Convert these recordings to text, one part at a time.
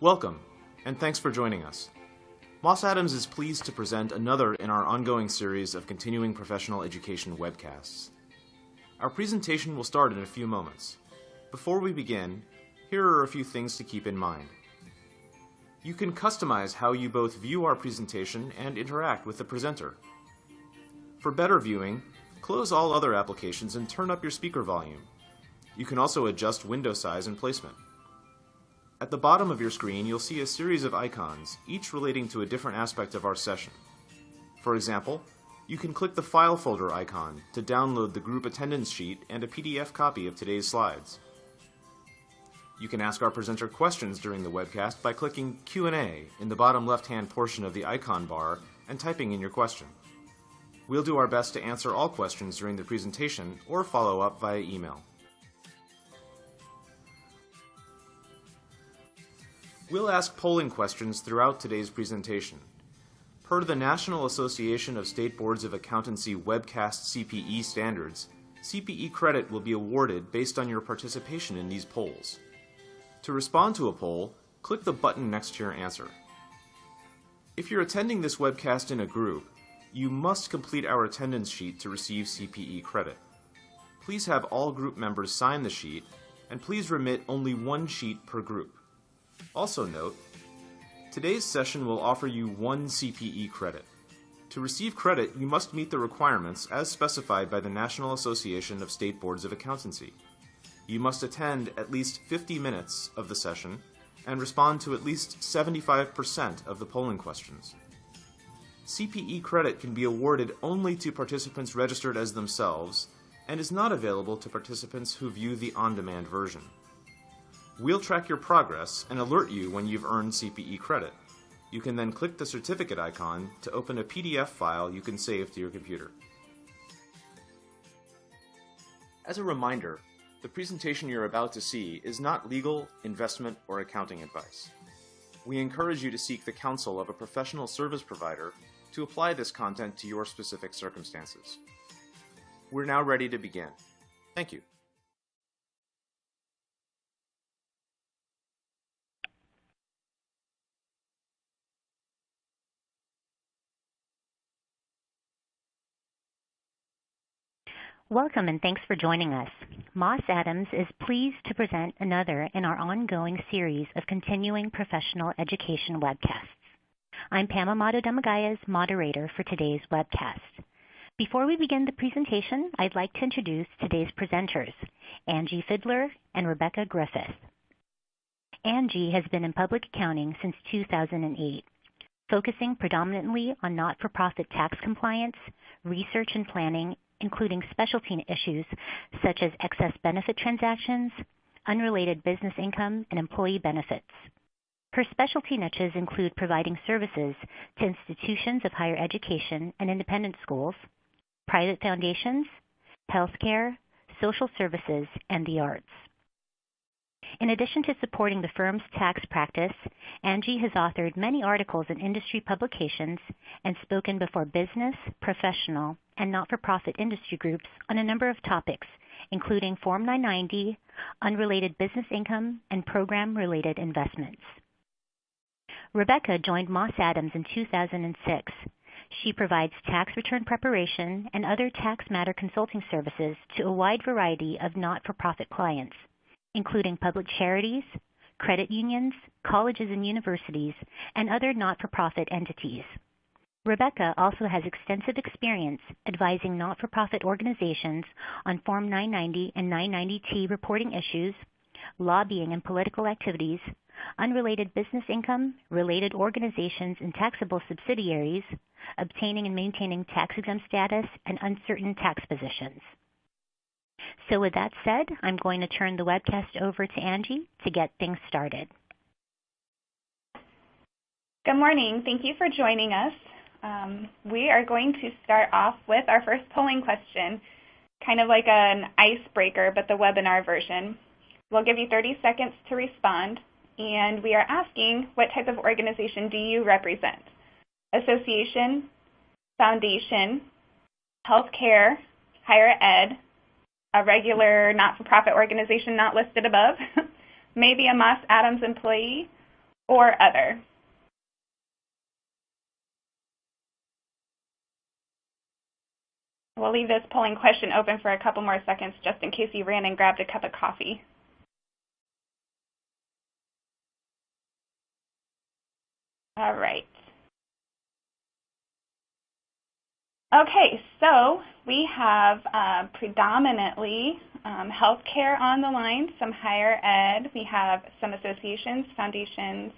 Welcome, and thanks for joining us. Moss Adams is pleased to present another in our ongoing series of continuing professional education webcasts. Our presentation will start in a few moments. Before we begin, here are a few things to keep in mind. You can customize how you both view our presentation and interact with the presenter. For better viewing, close all other applications and turn up your speaker volume. You can also adjust window size and placement. At the bottom of your screen, you'll see a series of icons, each relating to a different aspect of our session. For example, you can click the File folder icon to download the group attendance sheet and a PDF copy of today's slides. You can ask our presenter questions during the webcast by clicking Q&A in the bottom left-hand portion of the icon bar and typing in your question. We'll do our best to answer all questions during the presentation or follow up via email. We'll ask polling questions throughout today's presentation. Per the National Association of State Boards of Accountancy Webcast CPE standards, CPE credit will be awarded based on your participation in these polls. To respond to a poll, click the button next to your answer. If you're attending this webcast in a group, you must complete our attendance sheet to receive CPE credit. Please have all group members sign the sheet, and please remit only one sheet per group. Also note, today's session will offer you 1 CPE credit. To receive credit, you must meet the requirements as specified by the National Association of State Boards of Accountancy. You must attend at least 50 minutes of the session and respond to at least 75% of the polling questions. CPE credit can be awarded only to participants registered as themselves and is not available to participants who view the on-demand version. We'll track your progress and alert you when you've earned CPE credit. You can then click the certificate icon to open a PDF file you can save to your computer. As a reminder, the presentation you're about to see is not legal, investment, or accounting advice. We encourage you to seek the counsel of a professional service provider to apply this content to your specific circumstances. We're now ready to begin. Thank you. Welcome and thanks for joining us. Moss Adams is pleased to present another in our ongoing series of continuing professional education webcasts. I'm Pam Amado Damagayas, moderator for today's webcast. Before we begin the presentation, I'd like to introduce today's presenters, Angie Fidler and Rebecca Griffith. Angie has been in public accounting since 2008, focusing predominantly on not-for-profit tax compliance, research and planning, including specialty issues such as excess benefit transactions, unrelated business income, and employee benefits. Her specialty niches include providing services to institutions of higher education and independent schools, private foundations, healthcare, social services, and the arts. In addition to supporting the firm's tax practice, Angie has authored many articles in industry publications and spoken before business, professional, and not-for-profit industry groups on a number of topics, including Form 990, unrelated business income, and program-related investments. Rebecca joined Moss Adams in 2006. She provides tax return preparation and other tax matter consulting services to a wide variety of not-for-profit clients, including public charities, credit unions, colleges and universities, and other not-for-profit entities. Rebecca also has extensive experience advising not-for-profit organizations on Form 990 and 990T reporting issues, lobbying and political activities, unrelated business income, related organizations and taxable subsidiaries, obtaining and maintaining tax-exempt status, and uncertain tax positions. So with that said, I'm going to turn the webcast over to Angie to get things started. Good morning. Thank you for joining us. We are going to start off with our first polling question, kind of like an icebreaker, but the webinar version. We'll give you 30 seconds to respond, and we are asking, what type of organization do you represent? Association, foundation, healthcare, higher ed, a regular not-for-profit organization not listed above, maybe a Moss Adams employee, or other. We'll leave this polling question open for a couple more seconds just in case you ran and grabbed a cup of coffee. All right. Okay, so we have predominantly healthcare on the line, some higher ed. We have some associations, foundations,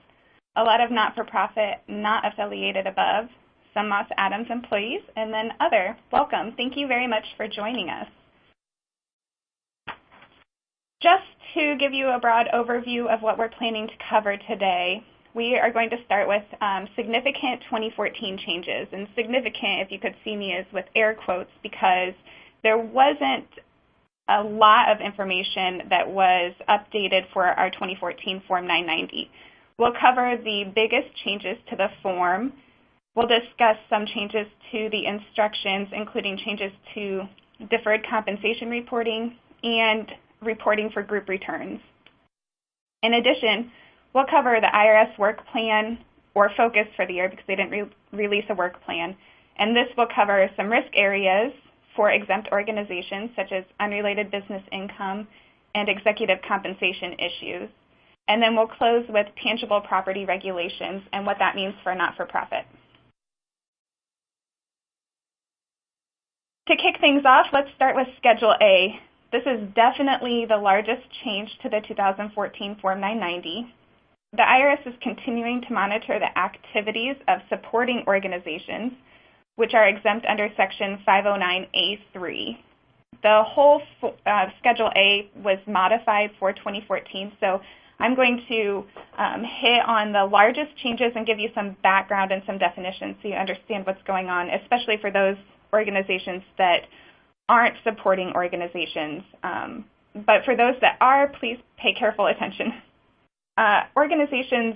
a lot of not-for-profit, not affiliated above, some Moss Adams employees, and then other. Welcome. Thank you very much for joining us. Just to give you a broad overview of what we're planning to cover today, we are going to start with significant 2014 changes. And significant, if you could see me, is with air quotes because there wasn't a lot of information that was updated for our 2014 Form 990. We'll cover the biggest changes to the form. We'll discuss some changes to the instructions, including changes to deferred compensation reporting and reporting for group returns. In addition, we'll cover the IRS work plan, or focus for the year because they didn't release a work plan. And this will cover some risk areas for exempt organizations, such as unrelated business income and executive compensation issues. And then we'll close with tangible property regulations and what that means for a not-for-profit. To kick things off, let's start with Schedule A. This is definitely the largest change to the 2014 Form 990. The IRS is continuing to monitor the activities of supporting organizations, which are exempt under Section 509A3. The whole Schedule A was modified for 2014, so I'm going to hit on the largest changes and give you some background and some definitions so you understand what's going on, especially for those organizations that aren't supporting organizations. But for those that are, please pay careful attention. Organizations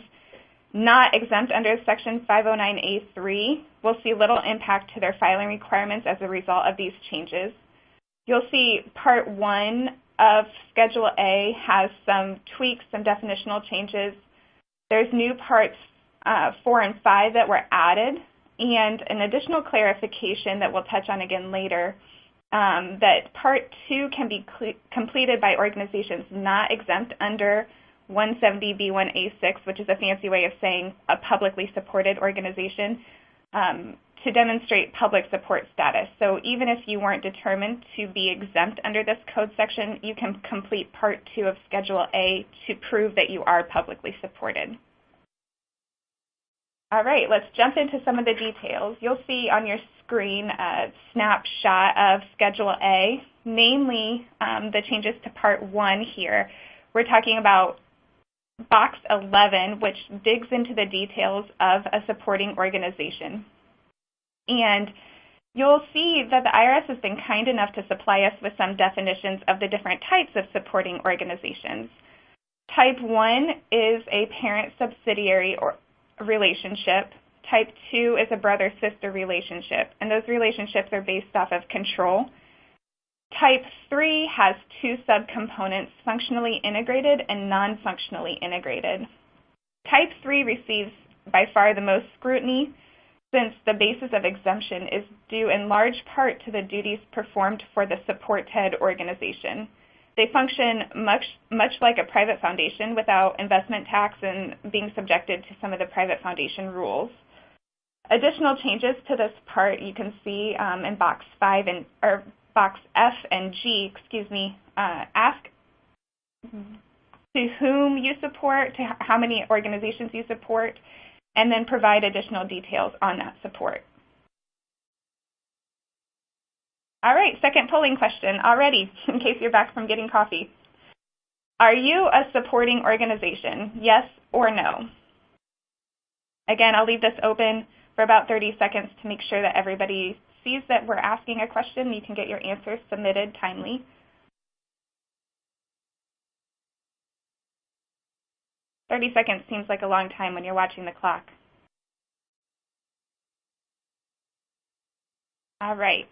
not exempt under Section 509A3 will see little impact to their filing requirements as a result of these changes. You'll see Part 1 of Schedule A has some tweaks, some definitional changes. There's new Parts 4 and 5 that were added, and an additional clarification that we'll touch on again later, that Part 2 can be completed by organizations not exempt under 170B1A6, which is a fancy way of saying a publicly supported organization, to demonstrate public support status. So even if you weren't determined to be exempt under this code section, you can complete Part 2 of Schedule A to prove that you are publicly supported. All right, let's jump into some of the details. You'll see on your screen a snapshot of Schedule A, namely the changes to Part 1 here. We're talking about Box 11, which digs into the details of a supporting organization. And you'll see that the IRS has been kind enough to supply us with some definitions of the different types of supporting organizations. Type 1 is a parent-subsidiary or relationship. Type 2 is a brother-sister relationship, and those relationships are based off of control. Type 3 has two subcomponents, functionally integrated and non-functionally integrated. Type 3 receives by far the most scrutiny since the basis of exemption is due in large part to the duties performed for the support head organization. They function much like a private foundation without investment tax and being subjected to some of the private foundation rules. Additional changes to this part you can see in Box F and G, ask to whom you support, to how many organizations you support, and then provide additional details on that support. All right, second polling question already, in case you're back from getting coffee. Are you a supporting organization, yes or no? Again, I'll leave this open for about 30 seconds to make sure that everybody sees that we're asking a question. You can get your answers submitted timely. "30 seconds seems like a long time when you're watching the clock. All right.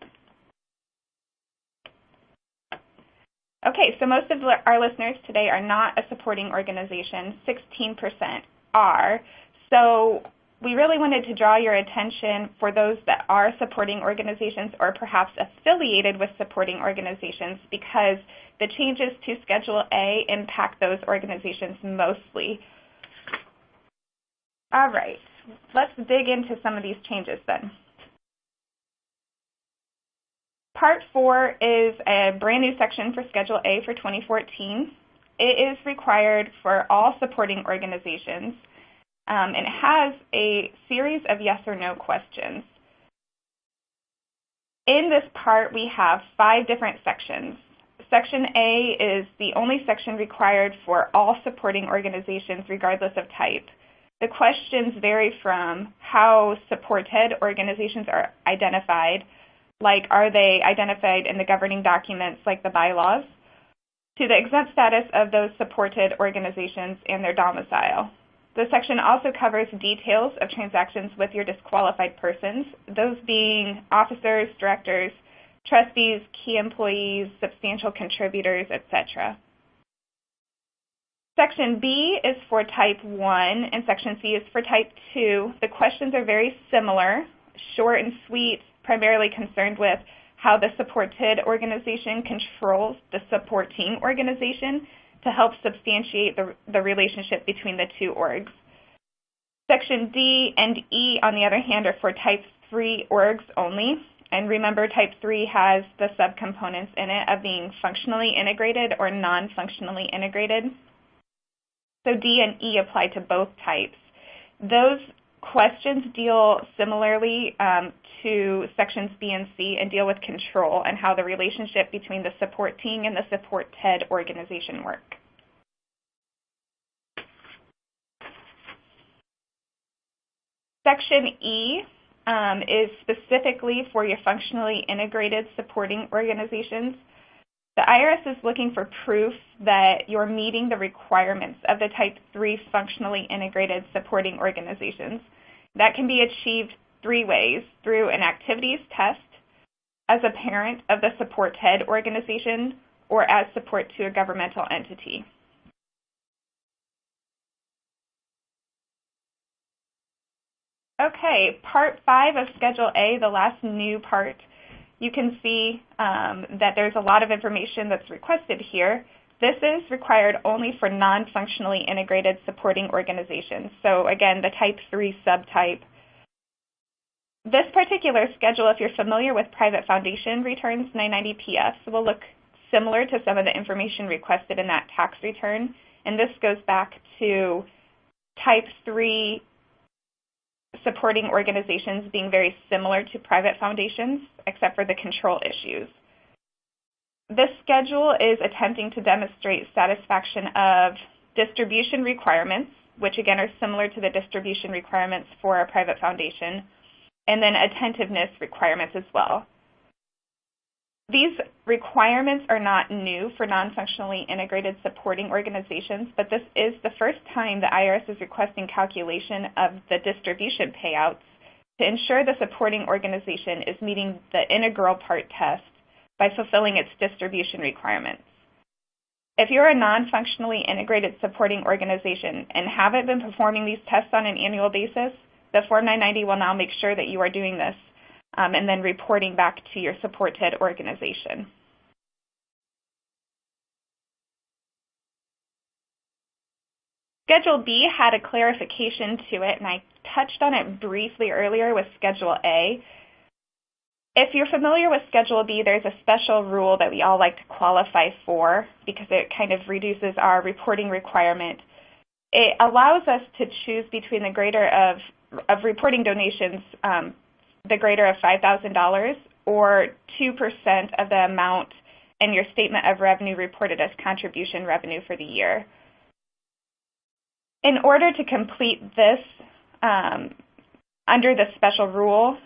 Okay, so most of our listeners today are not a supporting organization. 16% are. So we really wanted to draw your attention for those that are supporting organizations or perhaps affiliated with supporting organizations, because the changes to Schedule A impact those organizations mostly. All right, let's dig into some of these changes then. Part 4 is a brand new section for Schedule A for 2014. It is required for all supporting organizations, and it has a series of yes or no questions. In this part, we have 5 different sections. Section A is the only section required for all supporting organizations regardless of type. The questions vary from how supported organizations are identified, like are they identified in the governing documents like the bylaws, to the exempt status of those supported organizations and their domicile. The section also covers details of transactions with your disqualified persons, those being officers, directors, trustees, key employees, substantial contributors, etc. Section B is for Type 1 and Section C is for Type 2. The questions are very similar, short and sweet, primarily concerned with how the supported organization controls the supporting organization to help substantiate the relationship between the two orgs. Section D and E, on the other hand, are for Type 3 orgs only. And remember, Type 3 has the subcomponents in it of being functionally integrated or non-functionally integrated. So D and E apply to both types. Those questions deal similarly to Sections B and C and deal with control and how the relationship between the supporting and the supported organization work. Section E is specifically for your functionally integrated supporting organizations. The IRS is looking for proof that you're meeting the requirements of the Type 3 functionally integrated supporting organizations. That can be achieved 3 ways: through an activities test, as a parent of the supported organization, or as support to a governmental entity. Okay, Part 5 of Schedule A, the last new part, you can see that there's a lot of information that's requested here. This is required only for non-functionally integrated supporting organizations. So again, the Type 3 subtype. This particular schedule, if you're familiar with private foundation returns 990-PFs, will look similar to some of the information requested in that tax return. And this goes back to Type 3 supporting organizations being very similar to private foundations, except for the control issues. This schedule is attempting to demonstrate satisfaction of distribution requirements, which again are similar to the distribution requirements for a private foundation, and then attentiveness requirements as well. These requirements are not new for non-functionally integrated supporting organizations, but this is the first time the IRS is requesting calculation of the distribution payouts to ensure the supporting organization is meeting the integral part test by fulfilling its distribution requirements. If you're a non-functionally integrated supporting organization and haven't been performing these tests on an annual basis, the Form 990 will now make sure that you are doing this and then reporting back to your supported organization. Schedule B had a clarification to it, and I touched on it briefly earlier with Schedule A. If you're familiar with Schedule B, there's a special rule that we all like to qualify for because it kind of reduces our reporting requirement. It allows us to choose between the greater of reporting donations, the greater of $5,000 or 2% of the amount in your statement of revenue reported as contribution revenue for the year. In order to complete this under the special rule,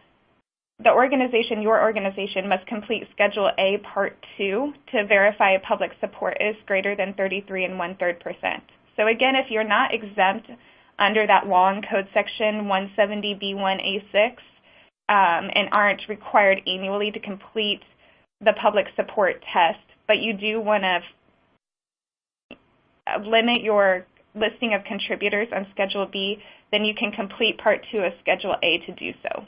the organization, your organization, must complete Schedule A Part 2 to verify public support is greater than 33 1/3%. So again, if you're not exempt under that long code section 170B1A6 and aren't required annually to complete the public support test, but you do want to limit your listing of contributors on Schedule B, then you can complete Part 2 of Schedule A to do so.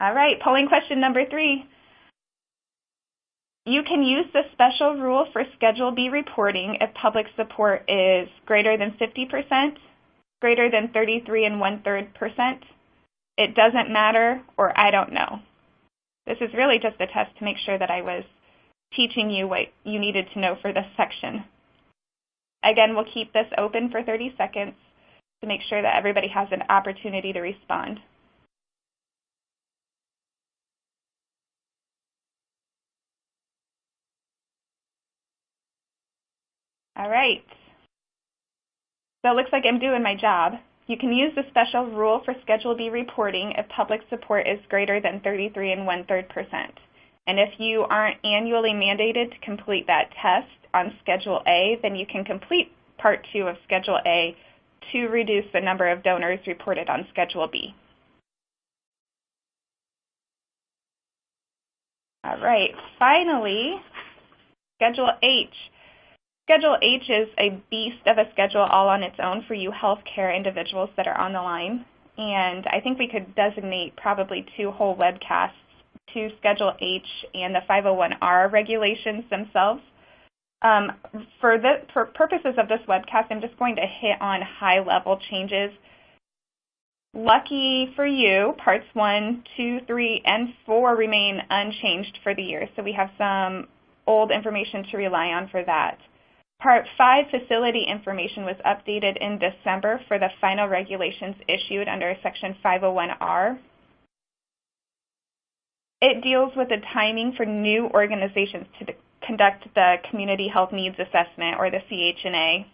All right, polling question number 3. You can use the special rule for Schedule B reporting if public support is greater than 50%, greater than 33 1/3%, it doesn't matter, or I don't know. This is really just a test to make sure that I was teaching you what you needed to know for this section. Again, we'll keep this open for 30 seconds to make sure that everybody has an opportunity to respond. All right. So it looks like I'm doing my job. You can use the special rule for Schedule B reporting if public support is greater than 33 1/3%. And if you aren't annually mandated to complete that test on Schedule A, then you can complete Part 2 of Schedule A to reduce the number of donors reported on Schedule B. All right, finally, Schedule H. Schedule H is a beast of a schedule all on its own for you healthcare individuals that are on the line. And I think we could designate probably 2 whole webcasts to Schedule H and the 501R regulations themselves. For purposes of this webcast, I'm just going to hit on high-level changes. Lucky for you, Parts 1, 2, 3, and 4 remain unchanged for the year, so we have some old information to rely on for that. Part 5 facility information was updated in December for the final regulations issued under Section 501R. It deals with the timing for new organizations to conduct the Community Health Needs Assessment, or the CH&A.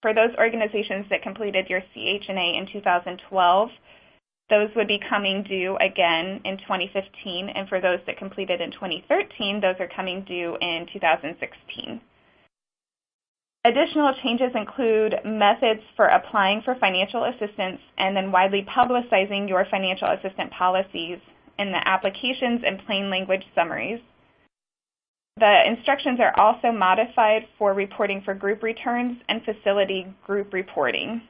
For those organizations that completed your CH&A in 2012, those would be coming due again in 2015, and for those that completed in 2013, those are coming due in 2016. Additional changes include methods for applying for financial assistance and then widely publicizing your financial assistance policies in the applications and plain language summaries. The instructions are also modified for reporting for group returns and facility group reporting.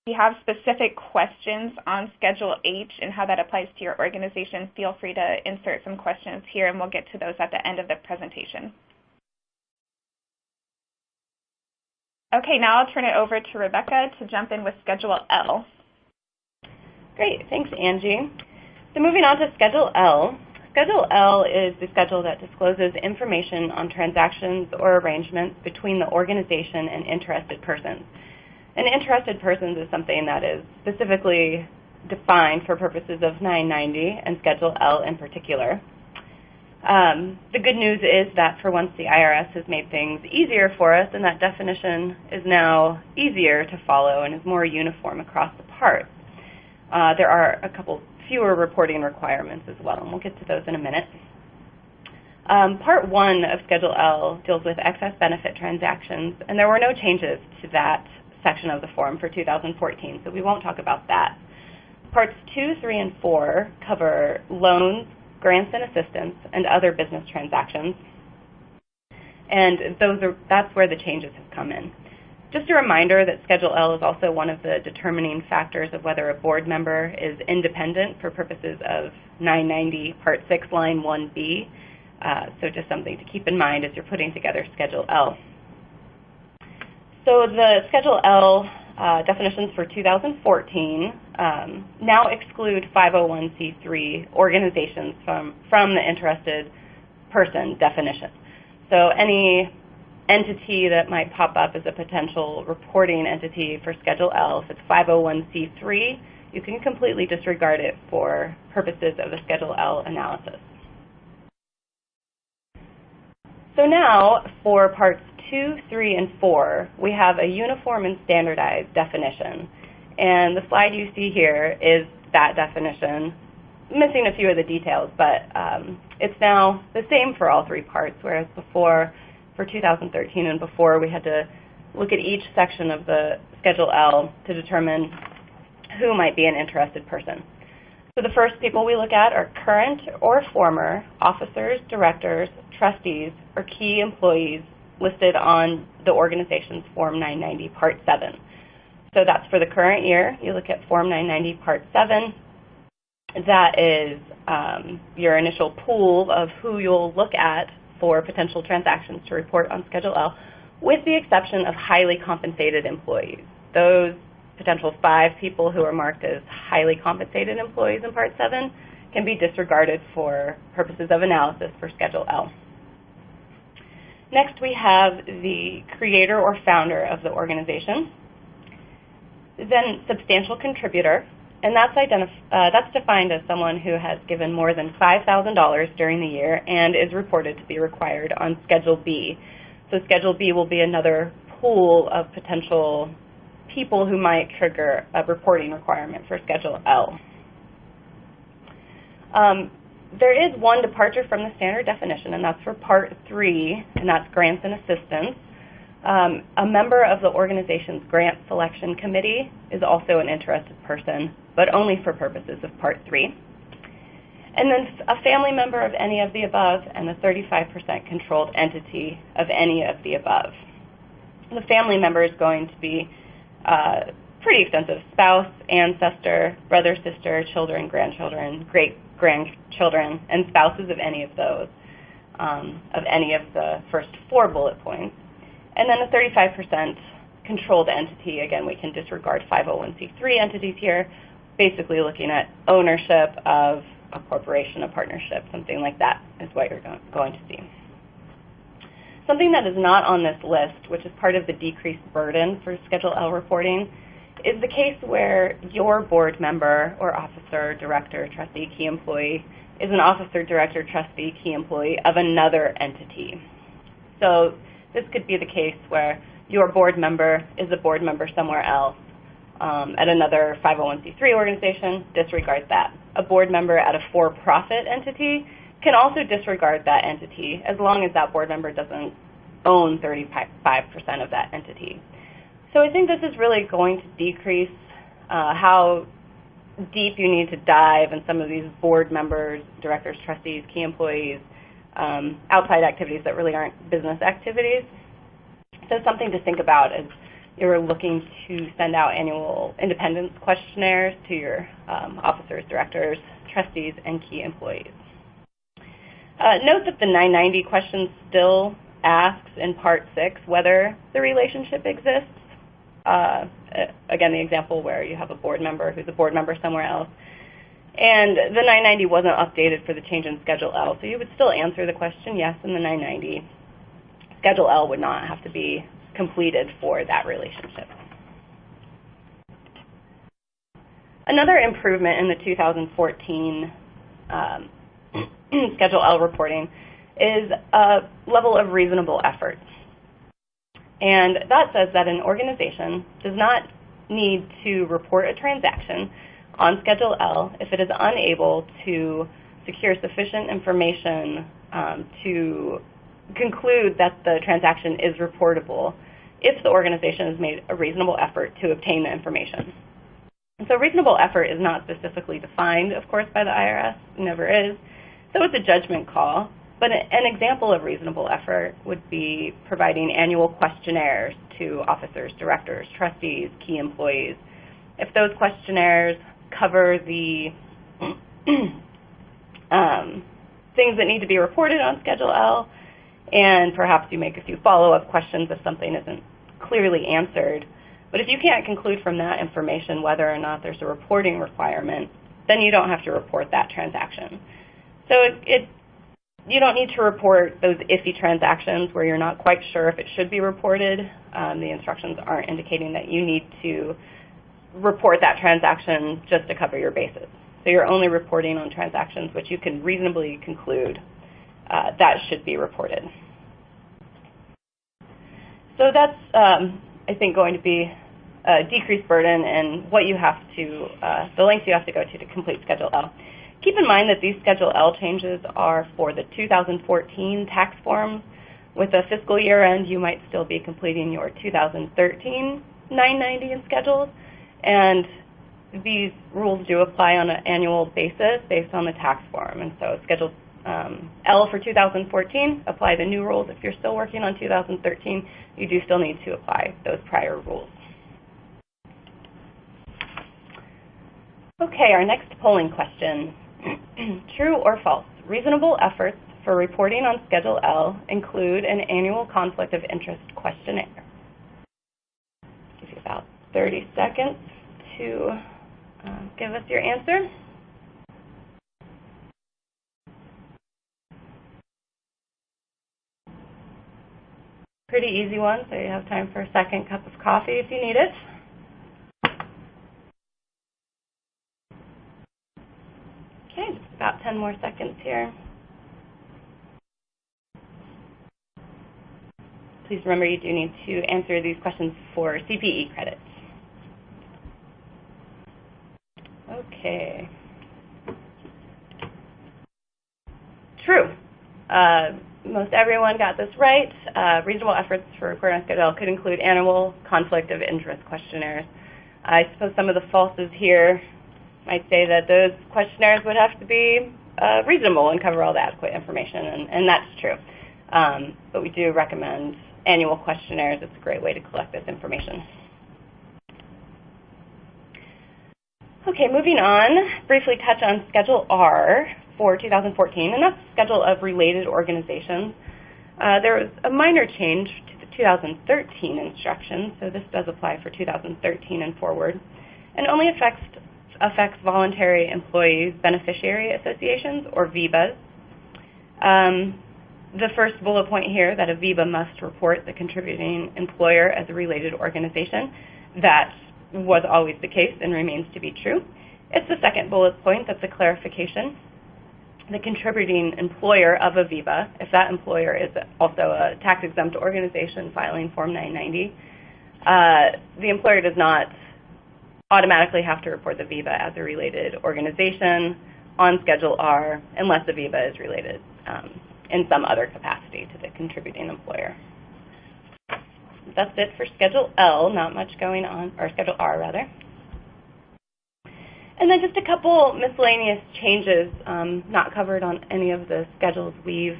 If you have specific questions on Schedule H and how that applies to your organization, feel free to insert some questions here, and we'll get to those at the end of the presentation. Okay, now I'll turn it over to Rebecca to jump in with Schedule L. Great, thanks Angie. So moving on to Schedule L. Schedule L is the schedule that discloses information on transactions or arrangements between the organization and interested persons. And interested persons is something that is specifically defined for purposes of 990 and Schedule L in particular. The good news is that for once the IRS has made things easier for us, and that definition is now easier to follow and is more uniform across the parts. There are a couple fewer reporting requirements as well, and we'll get to those in a minute. Part 1 of Schedule L deals with excess benefit transactions, and there were no changes to that section of the form for 2014, so we won't talk about that. Parts 2, 3, and 4 cover loans, grants and assistance, and other business transactions. And that's where the changes have come in. Just a reminder that Schedule L is also one of the determining factors of whether a board member is independent for purposes of 990 Part 6, Line 1B. So just something to keep in mind as you're putting together Schedule L. So the Schedule L definitions for 2014 now exclude 501c3 organizations from the interested person definition. So any entity that might pop up as a potential reporting entity for Schedule L, if it's 501c3, you can completely disregard it for purposes of the Schedule L analysis. So now for Parts 2, 3, and 4, we have a uniform and standardized definition. And the slide you see here is that definition, missing a few of the details, but it's now the same for all 3 parts, whereas before, for 2013 and before, we had to look at each section of the Schedule L to determine who might be an interested person. So the first people we look at are current or former officers, directors, trustees, or key employees listed on the organization's Form 990 Part 7. So that's for the current year. You look at Form 990 Part 7. That is your initial pool of who you'll look at for potential transactions to report on Schedule L, with the exception of highly compensated employees. Those potential 5 people who are marked as highly compensated employees in Part 7 can be disregarded for purposes of analysis for Schedule L. Next, we have the creator or founder of the organization. Then substantial contributor, and that's defined as someone who has given more than $5,000 during the year and is reported to be required on Schedule B. So Schedule B will be another pool of potential people who might trigger a reporting requirement for Schedule L. There is one departure from the standard definition, and that's for Part 3, and that's grants and assistance. A member of the organization's grant selection committee is also an interested person, but only for purposes of Part 3. And then a family member of any of the above and a 35% controlled entity of any of the above. The family member is going to be pretty extensive: spouse, ancestor, brother, sister, children, grandchildren, great-grandchildren, and spouses of any of those, of any of the first 4 bullet points. And then a 35% controlled entity. Again, we can disregard 501c3 entities here, basically looking at ownership of a corporation, a partnership, something like that is what you're going to see. Something that is not on this list, which is part of the decreased burden for Schedule L reporting, is the case where your board member or officer, director, trustee, key employee is an officer, director, trustee, key employee of another entity. So this could be the case where your board member is a board member somewhere else at another 501c3 organization. Disregard that. A board member at a for-profit entity can also disregard that entity as long as that board member doesn't own 35% of that entity. So I think this is really going to decrease how deep you need to dive in some of these board members, directors, trustees, key employees, outside activities that really aren't business activities. So something to think about as you're looking to send out annual independence questionnaires to your officers, directors, trustees, and key employees. Note that the 990 question still asks in Part 6 whether the relationship exists. Again, the example where you have a board member who's a board member somewhere else. And the 990 wasn't updated for the change in Schedule L, so you would still answer the question yes in the 990. Schedule L would not have to be completed for that relationship. Another improvement in the 2014 Schedule L reporting is a level of reasonable effort. And that says that an organization does not need to report a transaction on Schedule L if it is unable to secure sufficient information to conclude that the transaction is reportable if the organization has made a reasonable effort to obtain the information. And so reasonable effort is not specifically defined, of course, by the IRS. It never is. So it's a judgment call. But an example of reasonable effort would be providing annual questionnaires to officers, directors, trustees, key employees. If those questionnaires cover the things that need to be reported on Schedule L, and perhaps you make a few follow-up questions if something isn't clearly answered. But if you can't conclude from that information whether or not there's a reporting requirement, then you don't have to report that transaction. So you don't need to report those iffy transactions where you're not quite sure if it should be reported. The instructions aren't indicating that you need to report that transaction just to cover your bases. So you're only reporting on transactions which you can reasonably conclude that should be reported. So that's, I think, going to be a decreased burden and what you have to, the lengths you have to go to complete Schedule L. Keep in mind that these Schedule L changes are for the 2014 tax form. With a fiscal year end, you might still be completing your 2013 990 in schedules, and these rules do apply on an annual basis based on the tax form. And so Schedule L for 2014, apply the new rules. If you're still working on 2013, you do still need to apply those prior rules. Okay, our next polling question. True or false? Reasonable efforts for reporting on Schedule L include an annual conflict of interest questionnaire. Give you about 30 seconds to give us your answer. Pretty easy one, so you have time for a second cup of coffee if you need it. Okay, just about 10 more seconds here. Please remember you do need to answer these questions for CPE credits. Okay. True. Most everyone got this right. Reasonable efforts for reporting on Schedule L could include annual conflict of interest questionnaires. I suppose some of the falses here might say that those questionnaires would have to be reasonable and cover all the adequate information, and that's true. But we do recommend annual questionnaires. It's a great way to collect this information. Okay, moving on, briefly touch on Schedule R for 2014, and that's schedule of related organizations. There was a minor change to the 2013 instructions, so this does apply for 2013 and forward, and only affects voluntary employees beneficiary associations, or VEBAs. The first bullet point here, that a VEBA must report the contributing employer as a related organization. That was always the case and remains to be true. It's the second bullet point that's a clarification. The contributing employer of a VEBA, if that employer is also a tax-exempt organization filing Form 990, the employer does not automatically have to report the VEBA as a related organization on Schedule R unless the VEBA is related in some other capacity to the contributing employer. That's it for Schedule L, not much going on, or Schedule R rather. And then just a couple miscellaneous changes not covered on any of the schedules we've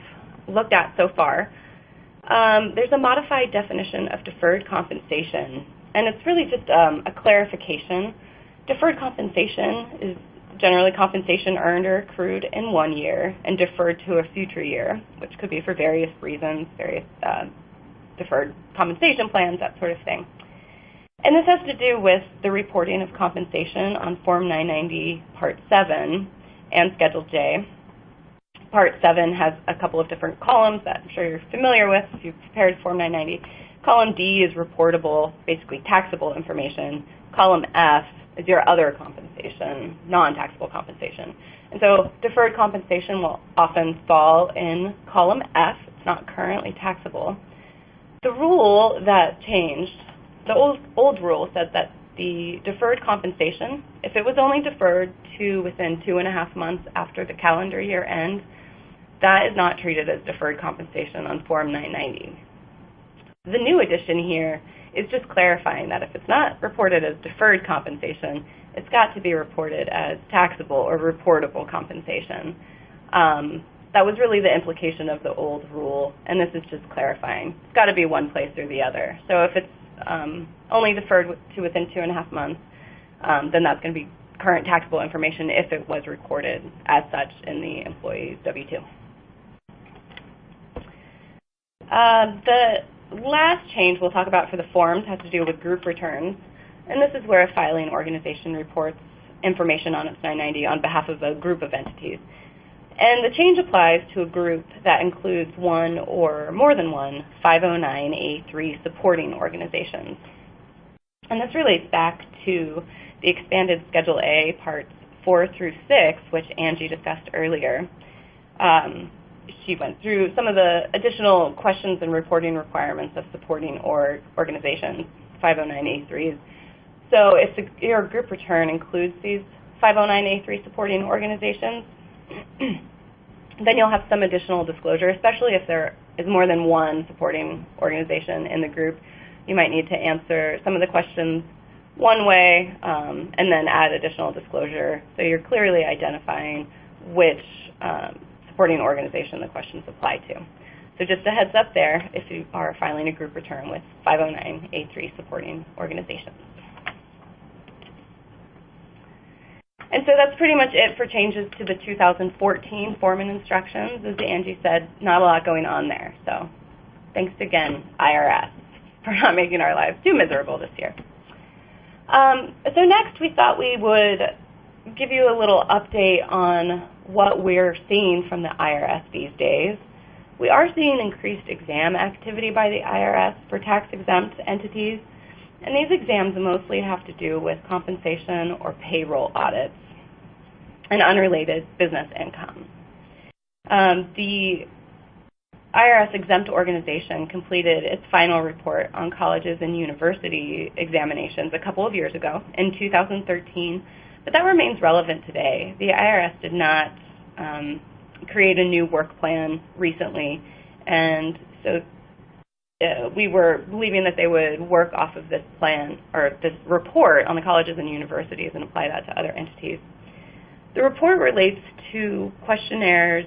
looked at so far. There's a modified definition of deferred compensation, and it's really just a clarification. Deferred compensation is generally compensation earned or accrued in 1 year and deferred to a future year, which could be for various reasons, various deferred compensation plans, that sort of thing. And this has to do with the reporting of compensation on Form 990 Part 7 and Schedule J. Part 7 has a couple of different columns that I'm sure you're familiar with if you've prepared Form 990. Column D is reportable, basically taxable information. Column F is your other compensation, non-taxable compensation. And so deferred compensation will often fall in column F. It's not currently taxable. The rule that changed, the old rule said that the deferred compensation, if it was only deferred to within 2.5 months after the calendar year end, that is not treated as deferred compensation on Form 990. The new addition here is just clarifying that if it's not reported as deferred compensation, it's got to be reported as taxable or reportable compensation. That was really the implication of the old rule, and this is just clarifying. It's got to be one place or the other. So if it's only deferred to within 2.5 months, then that's going to be current taxable information if it was recorded as such in the employee's W-2. The last change we'll talk about for the forms has to do with group returns, and this is where a filing organization reports information on its 990 on behalf of a group of entities. And the change applies to a group that includes one or more than one 509A3 supporting organizations. And this relates back to the expanded Schedule A parts 4 through 6, which Angie discussed earlier. She went through some of the additional questions and reporting requirements of supporting organizations, 509A3s. So if your group return includes these 509A3 supporting organizations, then you'll have some additional disclosure, especially if there is more than one supporting organization in the group. You might need to answer some of the questions one way and then add additional disclosure. So you're clearly identifying which supporting organization the questions apply to. So just a heads up there if you are filing a group return with 509A3 supporting organizations. And so that's pretty much it for changes to the 2014 form and instructions. As Angie said, not a lot going on there. So thanks again, IRS, for not making our lives too miserable this year. So next, we thought we would give you a little update on what we're seeing from the IRS these days. We are seeing increased exam activity by the IRS for tax-exempt entities, and these exams mostly have to do with compensation or payroll audits and unrelated business income. The IRS exempt organization completed its final report on colleges and university examinations a couple of years ago in 2013, but that remains relevant today. The IRS did not create a new work plan recently, and so we were believing that they would work off of this plan or this report on the colleges and universities and apply that to other entities. The report relates to questionnaires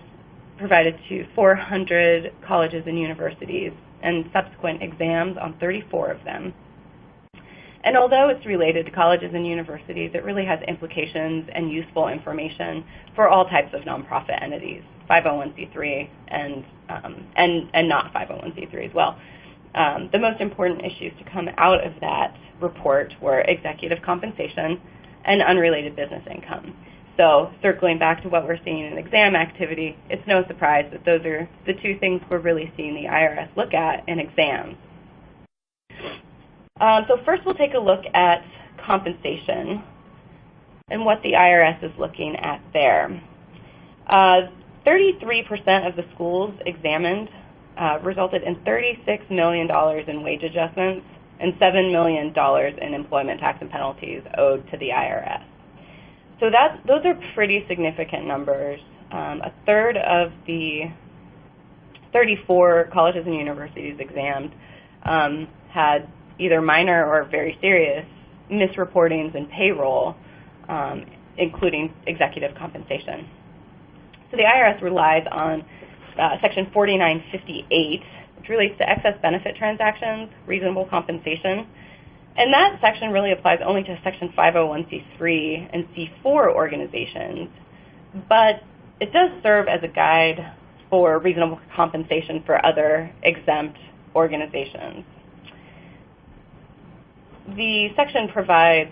provided to 400 colleges and universities and subsequent exams on 34 of them. And although it's related to colleges and universities, it really has implications and useful information for all types of nonprofit entities, 501c3 and not 501c3 as well. The most important issues to come out of that report were executive compensation and unrelated business income. So circling back to what we're seeing in exam activity, it's no surprise that those are the two things we're really seeing the IRS look at in exams. So first we'll take a look at compensation and what the IRS is looking at there. 33% of the schools examined resulted in $36 million in wage adjustments and $7 million in employment tax and penalties owed to the IRS. So those are pretty significant numbers. A third of the 34 colleges and universities examined had either minor or very serious misreportings in payroll, including executive compensation. So the IRS relies on Section 4958, which relates to excess benefit transactions, reasonable compensation. And that section really applies only to Section 501c3 and C4 organizations, but it does serve as a guide for reasonable compensation for other exempt organizations. The section provides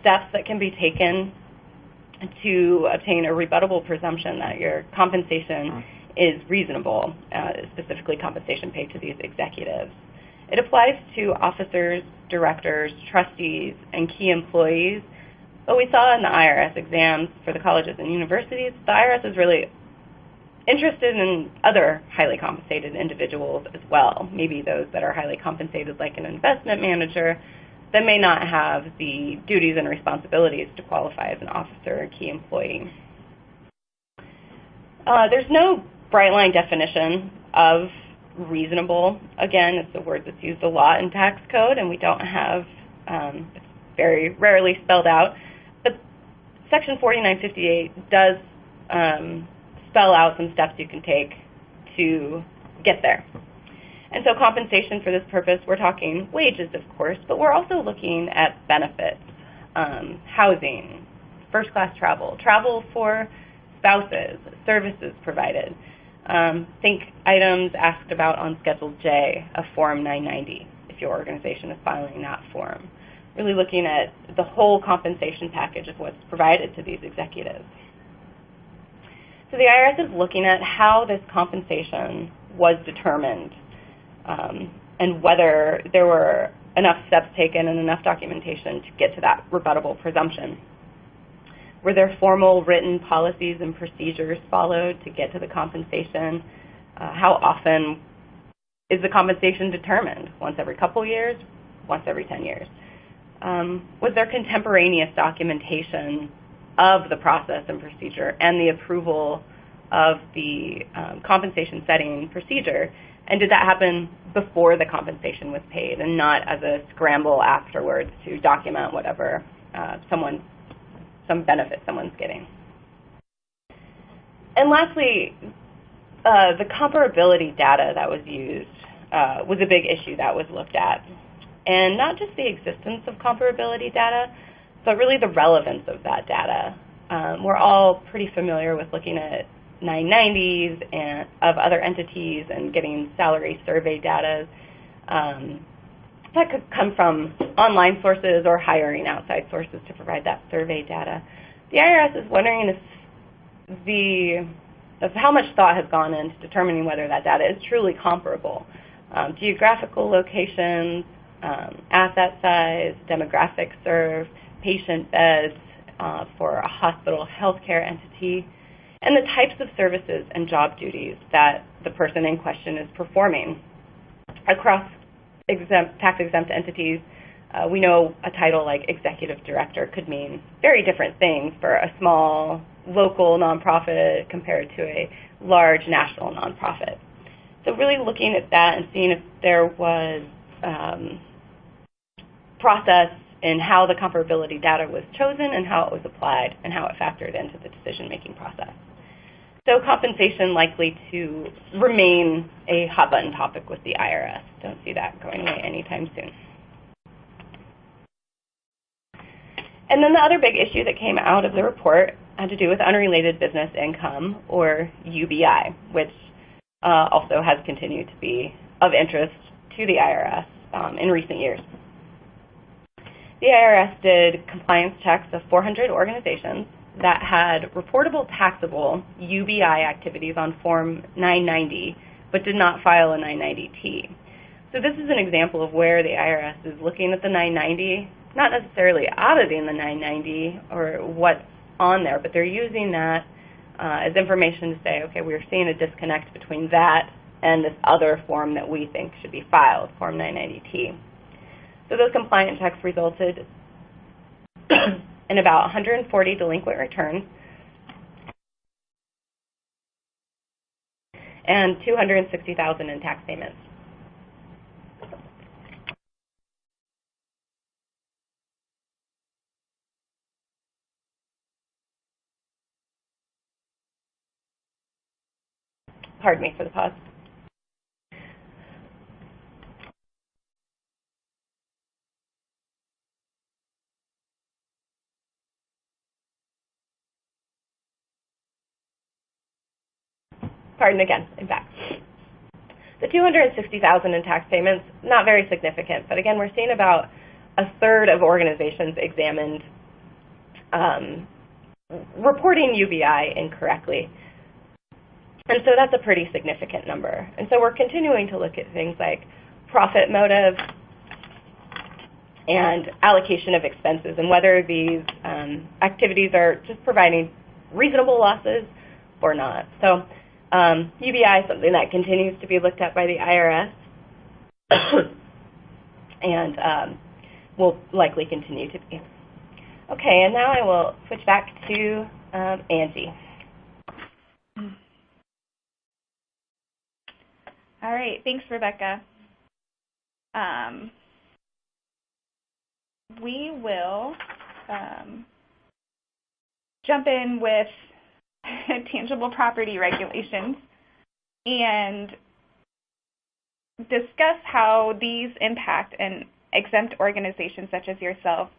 steps that can be taken to obtain a rebuttable presumption that your compensation is reasonable, specifically compensation paid to these executives. It applies to officers, directors, trustees, and key employees. But we saw in the IRS exams for the colleges and universities, the IRS is really interested in other highly compensated individuals as well, maybe those that are highly compensated like an investment manager that may not have the duties and responsibilities to qualify as an officer or key employee. There's no bright line definition of reasonable. Again, it's a word that's used a lot in tax code, and we don't have, it's very rarely spelled out. But Section 4958 does spell out some steps you can take to get there. And so compensation for this purpose, we're talking wages, of course, but we're also looking at benefits, housing, first-class travel, travel for spouses, services provided. Think items asked about on Schedule J of Form 990, if your organization is filing that form. Really looking at the whole compensation package of what's provided to these executives. So the IRS is looking at how this compensation was determined and whether there were enough steps taken and enough documentation to get to that rebuttable presumption. Were there formal written policies and procedures followed to get to the compensation? How often is the compensation determined? Once every couple years? Once every 10 years? Was there contemporaneous documentation of the process and procedure and the approval of the compensation setting procedure? And did that happen before the compensation was paid and not as a scramble afterwards to document whatever some benefit someone's getting? And lastly, the comparability data that was used was a big issue that was looked at. And not just the existence of comparability data, but really the relevance of that data. We're all pretty familiar with looking at 990s and of other entities and getting salary survey data that could come from online sources or hiring outside sources to provide that survey data. The IRS is wondering if how much thought has gone into determining whether that data is truly comparable. Geographical locations, asset size, demographics served, patient beds for a hospital healthcare entity, and the types of services and job duties that the person in question is performing. Across tax-exempt entities, we know a title like executive director could mean very different things for a small local nonprofit compared to a large national nonprofit. So really looking at that and seeing if there was process in how the comparability data was chosen and how it was applied and how it factored into the decision-making process. So compensation likely to remain a hot-button topic with the IRS. Don't see that going away anytime soon. And then the other big issue that came out of the report had to do with unrelated business income, or UBI, which also has continued to be of interest to the IRS in recent years. The IRS did compliance checks of 400 organizations that had reportable taxable UBI activities on Form 990, but did not file a 990T. So this is an example of where the IRS is looking at the 990, not necessarily auditing the 990 or what's on there, but they're using that as information to say, okay, we're seeing a disconnect between that and this other form that we think should be filed, Form 990T. So those compliance checks resulted in about 140 delinquent returns and $260,000 in tax payments. Pardon me for the pause. Pardon again, in fact. The $260,000 in tax payments, not very significant, but again, we're seeing about a third of organizations examined reporting UBI incorrectly. And so that's a pretty significant number. And so we're continuing to look at things like profit motive and allocation of expenses and whether these activities are just providing reasonable losses or not. So UBI is something that continues to be looked at by the IRS and will likely continue to be. Okay, and now I will switch back to Angie. All right, thanks, Rebecca. We will jump in with tangible property regulations and discuss how these impact an exempt organization such as yourself.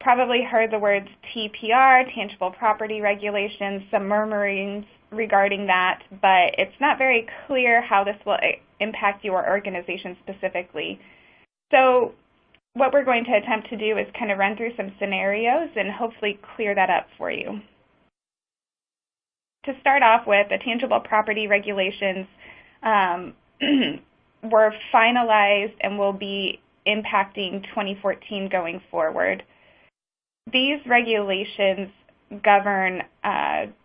Probably heard the words TPR, tangible property regulations, some murmurings regarding that, but it's not very clear how this will impact your organization specifically. So what we're going to attempt to do is kind of run through some scenarios and hopefully clear that up for you. To start off with, the tangible property regulations were finalized and will be impacting 2014 going forward. These regulations govern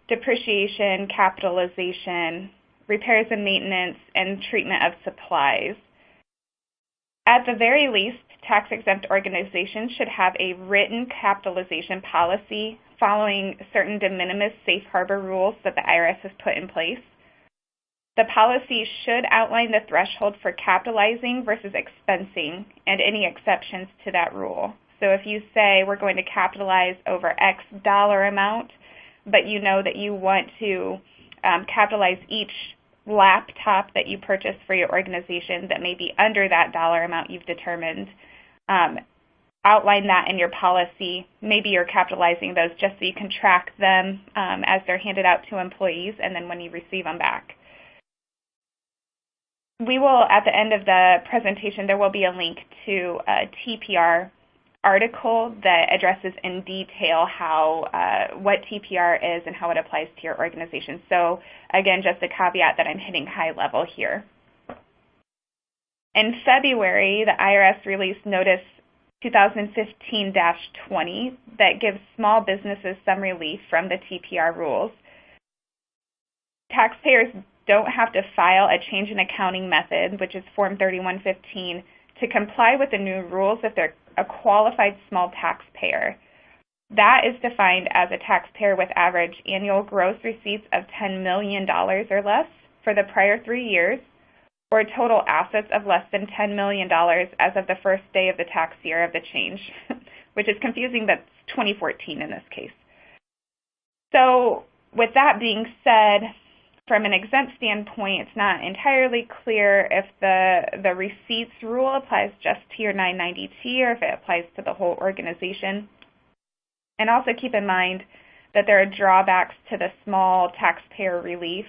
depreciation, capitalization, repairs and maintenance, and treatment of supplies. At the very least, tax-exempt organizations should have a written capitalization policy following certain de minimis safe harbor rules that the IRS has put in place. The policy should outline the threshold for capitalizing versus expensing and any exceptions to that rule. So if you say we're going to capitalize over X dollar amount, but you know that you want to capitalize each laptop that you purchased for your organization that may be under that dollar amount you've determined. Outline that in your policy. Maybe you're capitalizing those just so you can track them as they're handed out to employees and then when you receive them back. We will, at the end of the presentation, there will be a link to a TPR article that addresses in detail what TPR is and how it applies to your organization. So again, just a caveat that I'm hitting high level here. In February, the IRS released Notice 2015-20 that gives small businesses some relief from the TPR rules. Taxpayers don't have to file a change in accounting method, which is Form 3115, to comply with the new rules if they're a qualified small taxpayer. That is defined as a taxpayer with average annual gross receipts of $10 million or less for the prior 3 years, or total assets of less than $10 million as of the first day of the tax year of the change, which is confusing, but it's 2014 in this case. So with that being said, from an exempt standpoint, it's not entirely clear if the receipts rule applies just to your 990T or if it applies to the whole organization. And also keep in mind that there are drawbacks to the small taxpayer relief,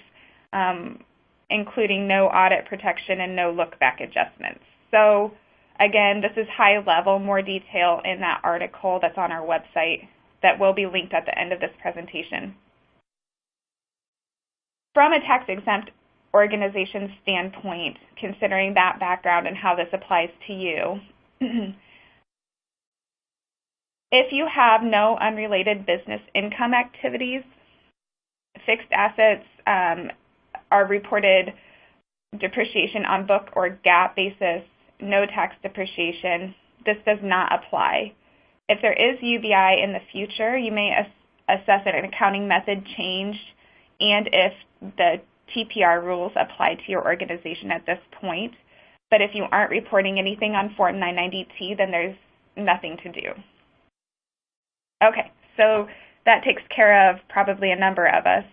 including no audit protection and no look-back adjustments. So again, this is high level, more detail in that article that's on our website that will be linked at the end of this presentation. From a tax-exempt organization standpoint, considering that background and how this applies to you, if you have no unrelated business income activities, fixed assets are reported depreciation on book or GAAP basis, no tax depreciation, this does not apply. If there is UBI in the future, you may assess an accounting method change and if the TPR rules apply to your organization at this point. But if you aren't reporting anything on Form 990T, then there's nothing to do. Okay, so that takes care of probably a number of us.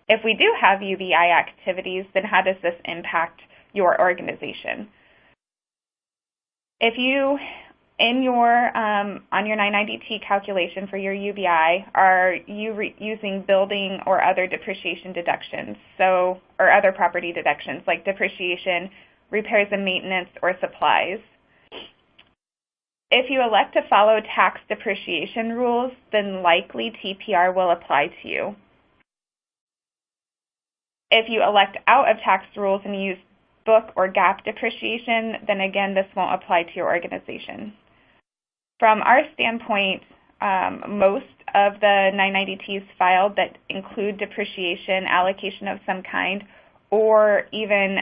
If we do have UBI activities, then how does this impact your organization? If you, on your 990T calculation for your UBI, are you using building or other depreciation deductions, or other property deductions like depreciation, repairs and maintenance, or supplies? If you elect to follow tax depreciation rules, then likely TPR will apply to you. If you elect out of tax rules and use book or GAAP depreciation, then again, this won't apply to your organization. From our standpoint, most of the 990Ts filed that include depreciation, allocation of some kind, or even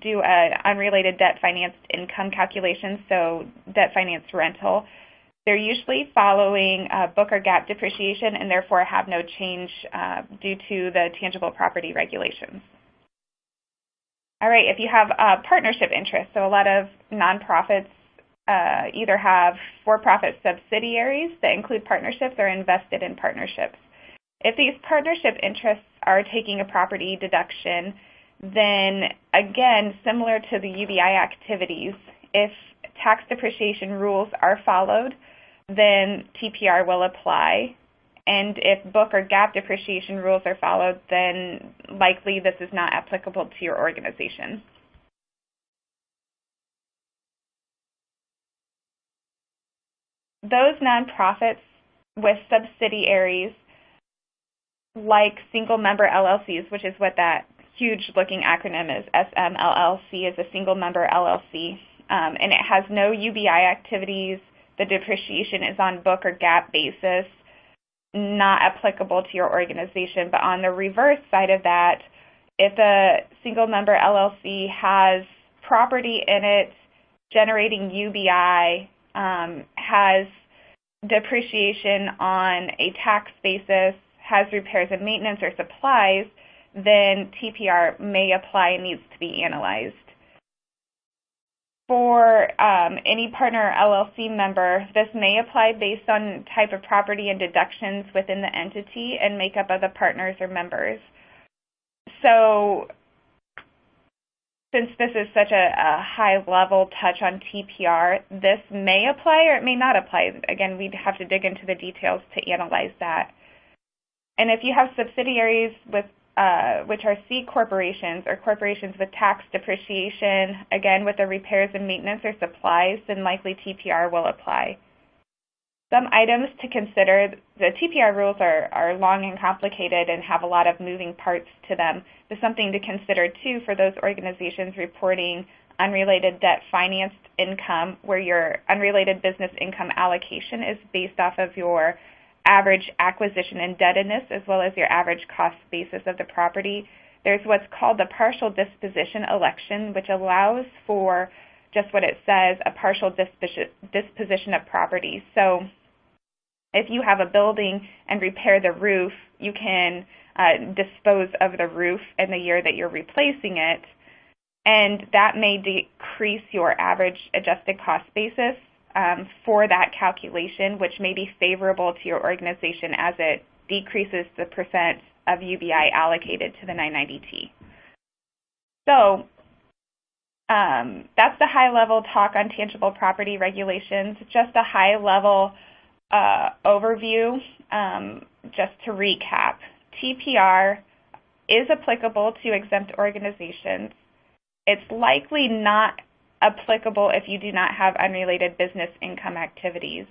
do an unrelated debt financed income calculation, so debt financed rental, they're usually following book or GAAP depreciation and therefore have no change due to the tangible property regulations. All right, if you have partnership interests, so a lot of nonprofits either have for-profit subsidiaries that include partnerships or invested in partnerships. If these partnership interests are taking a property deduction, then again, similar to the UBI activities, if tax depreciation rules are followed, then TPR will apply. And if book or GAAP depreciation rules are followed, then likely this is not applicable to your organization. Those nonprofits with subsidiaries like single-member LLCs, which is what that huge-looking acronym is, SMLLC is a single-member LLC, and it has no UBI activities. The depreciation is on book or GAAP basis, not applicable to your organization. But on the reverse side of that, if a single-member LLC has property in it generating UBI, has depreciation on a tax basis, has repairs and maintenance or supplies, then TPR may apply and needs to be analyzed. For any partner or LLC member, this may apply based on type of property and deductions within the entity and makeup of the partners or members. So since this is such a high-level touch on TPR, this may apply or it may not apply. Again, we'd have to dig into the details to analyze that. And if you have subsidiaries with which are C corporations or corporations with tax depreciation, again, with the repairs and maintenance or supplies, then likely TPR will apply. Some items to consider: the TPR rules are long and complicated and have a lot of moving parts to them. There's something to consider, too, for those organizations reporting unrelated debt financed income, where your unrelated business income allocation is based off of your average acquisition indebtedness as well as your average cost basis of the property. There's what's called the partial disposition election, which allows for just what it says, a partial disposition of property. So if you have a building and repair the roof, you can dispose of the roof in the year that you're replacing it, and that may decrease your average adjusted cost basis for that calculation, which may be favorable to your organization as it decreases the percent of UBI allocated to the 990T. So that's the high-level talk on tangible property regulations. Just a high-level overview. Just to recap, TPR is applicable to exempt organizations. It's likely not applicable if you do not have unrelated business income activities.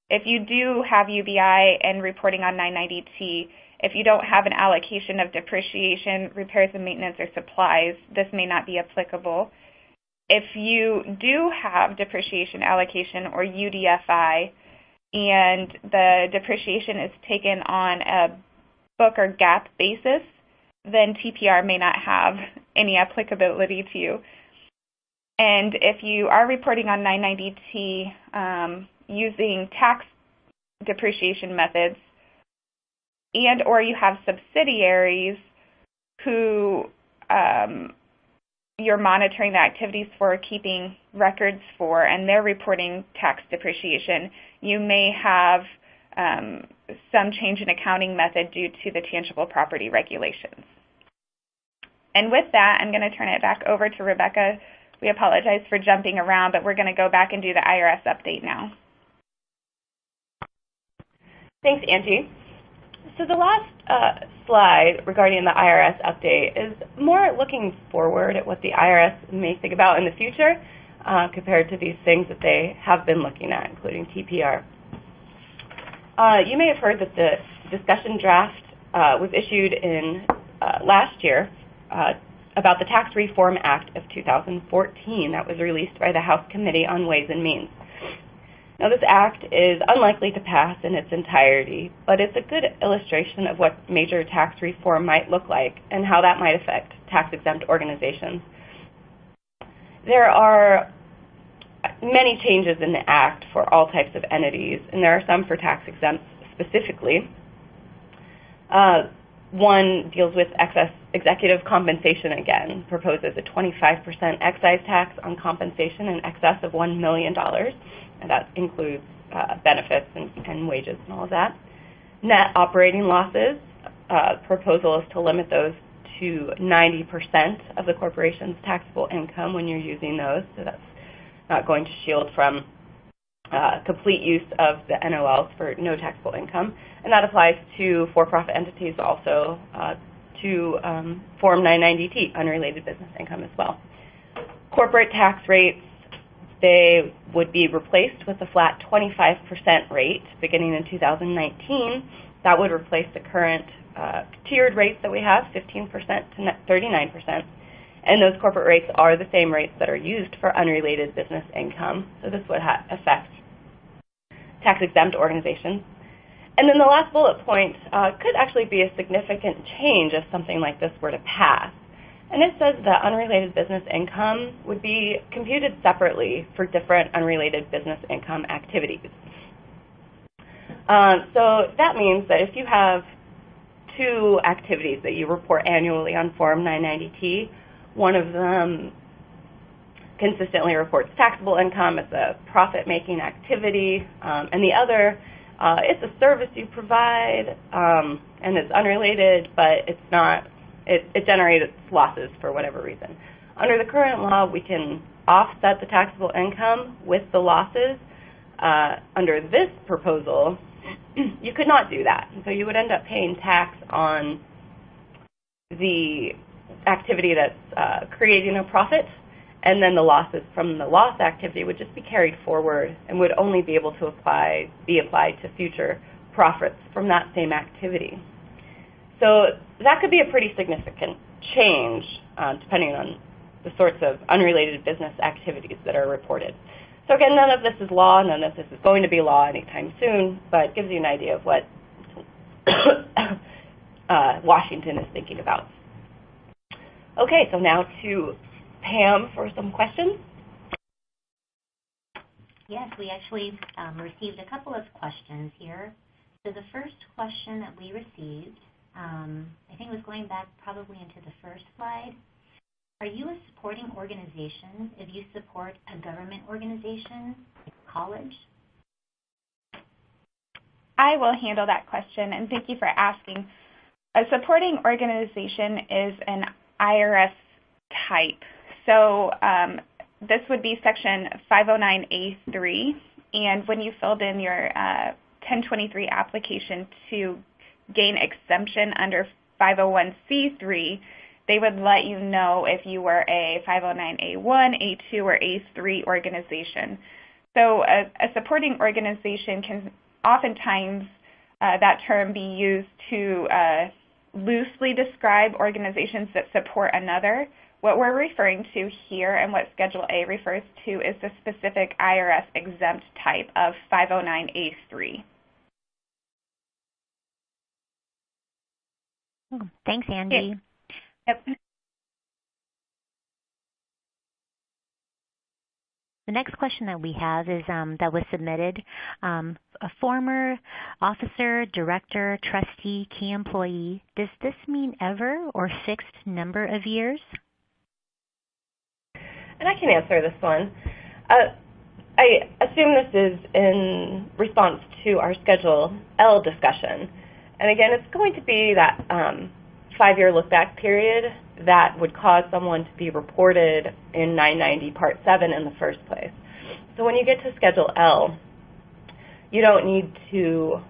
If you do have UBI and reporting on 990T, if you don't have an allocation of depreciation, repairs and maintenance, or supplies, this may not be applicable. If you do have depreciation allocation or UDFI, and the depreciation is taken on a book or GAAP basis, then TPR may not have any applicability to you. And if you are reporting on 990T using tax depreciation methods, and or you have subsidiaries who you're monitoring the activities for, keeping records for, and they're reporting tax depreciation, you may have some change in accounting method due to the tangible property regulations. And with that, I'm going to turn it back over to Rebecca. We apologize for jumping around, but we're going to go back and do the IRS update now. Thanks, Angie. So the last slide regarding the IRS update is more looking forward at what the IRS may think about in the future compared to these things that they have been looking at, including TPR. You may have heard that the discussion draft was issued in last year about the Tax Reform Act of 2014 that was released by the House Committee on Ways and Means. Now, this act is unlikely to pass in its entirety, but it's a good illustration of what major tax reform might look like and how that might affect tax-exempt organizations. There are many changes in the act for all types of entities, and there are some for tax-exempt specifically. One deals with excess executive compensation again, proposes a 25% excise tax on compensation in excess of $1 million. And that includes benefits and wages and all of that. Net operating losses, proposal is to limit those to 90% of the corporation's taxable income when you're using those, so that's not going to shield from complete use of the NOLs for no taxable income. And that applies to for-profit entities also, to Form 990T, unrelated business income as well. Corporate tax rates, they would be replaced with a flat 25% rate beginning in 2019. That would replace the current tiered rates that we have, 15% to 39%. And those corporate rates are the same rates that are used for unrelated business income. So this would affect tax-exempt organizations. And then the last bullet point could actually be a significant change if something like this were to pass. And it says that unrelated business income would be computed separately for different unrelated business income activities. So that means that if you have two activities that you report annually on Form 990T, one of them consistently reports taxable income as a profit-making activity, and the other, it's a service you provide, and it's unrelated, but it's not. It generates losses for whatever reason. Under the current law, we can offset the taxable income with the losses. Under this proposal, you could not do that. So you would end up paying tax on the activity that's creating a profit, and then the losses from the loss activity would just be carried forward and would only be able to be applied to future profits from that same activity. So that could be a pretty significant change depending on the sorts of unrelated business activities that are reported. So again, none of this is law, none of this is going to be law anytime soon, but it gives you an idea of what Washington is thinking about. Okay, so now to Pam for some questions. Yes, we actually received a couple of questions here. So the first question that we received, I think it was going back probably into the first slide. Are you a supporting organization if you support a government organization, like a college? I will handle that question, and thank you for asking. A supporting organization is an IRS type. So this would be Section 509A3, and when you filled in your 1023 application to gain exemption under 501c3, they would let you know if you were a 509A1, A2, or A3 organization. So a supporting organization can oftentimes, that term be used to loosely describe organizations that support another. What we're referring to here and what Schedule A refers to is the specific IRS exempt type of 509A3. Thanks, Angie. Yep. The next question that we have is that was submitted. A former officer, director, trustee, key employee. Does this mean ever or fixed number of years? And I can answer this one. I assume this is in response to our Schedule L discussion. And again, it's going to be that 5-year look-back period that would cause someone to be reported in 990 Part 7 in the first place. So when you get to Schedule L, you don't need to